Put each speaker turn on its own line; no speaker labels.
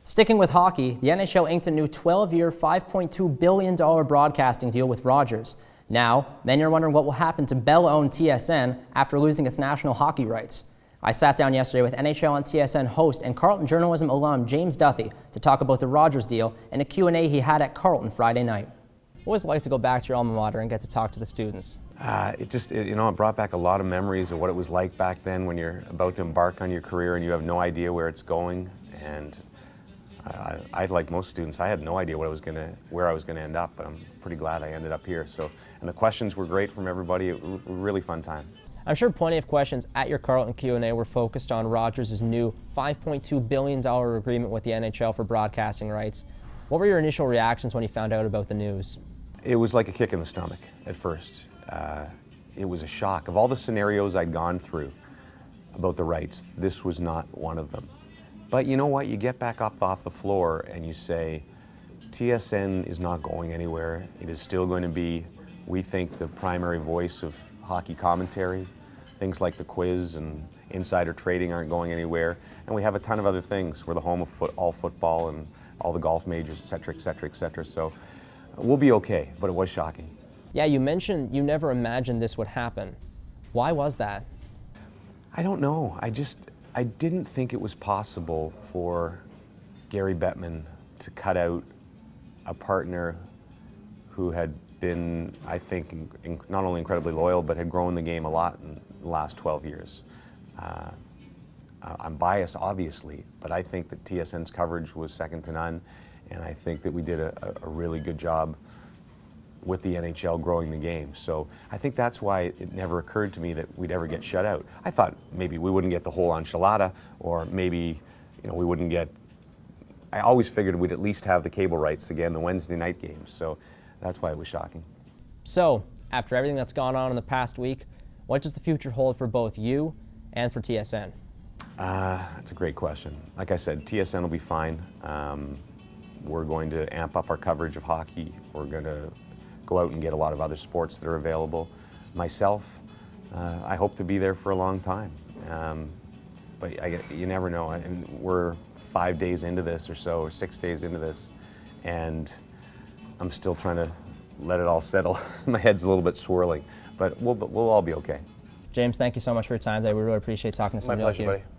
Sticking with hockey, the NHL inked a new 12-year, $5.2 billion broadcasting deal with Rogers. Now, many are wondering what will happen to Bell-owned TSN after losing its national hockey rights. I sat down yesterday with NHL and TSN host and Carleton journalism alum James Duthie to talk about the Rogers deal and a Q&A he had at Carleton Friday night. What was it like to go back to your alma mater and get to talk to the students?
It brought back a lot of memories of what it was like back then when you're about to embark on your career and you have no idea where it's going. And I like most students, I had no idea where I was gonna end up, but I'm pretty glad I ended up here. And the questions were great from everybody. It was a really fun time.
I'm sure plenty of questions at your Carleton Q&A were focused on Rogers' new $5.2 billion agreement with the NHL for broadcasting rights. What were your initial reactions when you found out about the news?
It was like a kick in the stomach at first. It was a shock. Of all the scenarios I'd gone through about the rights, this was not one of them. But you know what? You get back up off the floor and you say, TSN is not going anywhere. It is still going to be, we think, the primary voice of hockey commentary. Things like the quiz and insider trading aren't going anywhere. And we have a ton of other things. We're the home of all football and all the golf majors, et cetera, et cetera, et cetera. So we'll be okay, but it was shocking.
Yeah, you mentioned you never imagined this would happen. Why was that?
I don't know. I didn't think it was possible for Gary Bettman to cut out a partner who had been, I think, not only incredibly loyal, but had grown the game a lot in the last 12 years. I'm biased, obviously, but I think that TSN's coverage was second to none, and I think that we did a really good job with the NHL growing the game. So I think that's why it never occurred to me that we'd ever get shut out. I thought maybe we wouldn't get the whole enchilada, or maybe we wouldn't get, I always figured we'd at least have the cable rights again, the Wednesday night games. So that's why it was shocking.
So, after everything that's gone on in the past week, what does the future hold for both you and for TSN?
That's a great question. Like I said, TSN will be fine. We're going to amp up our coverage of hockey. We're going to go out and get a lot of other sports that are available. Myself, I hope to be there for a long time. But you never know. And we're 5 days into this or so, or 6 days into this, and I'm still trying to let it all settle. My head's a little bit swirling, but we'll all be okay.
James, thank you so much for your time today. We really appreciate talking to somebody like you.
My pleasure, buddy.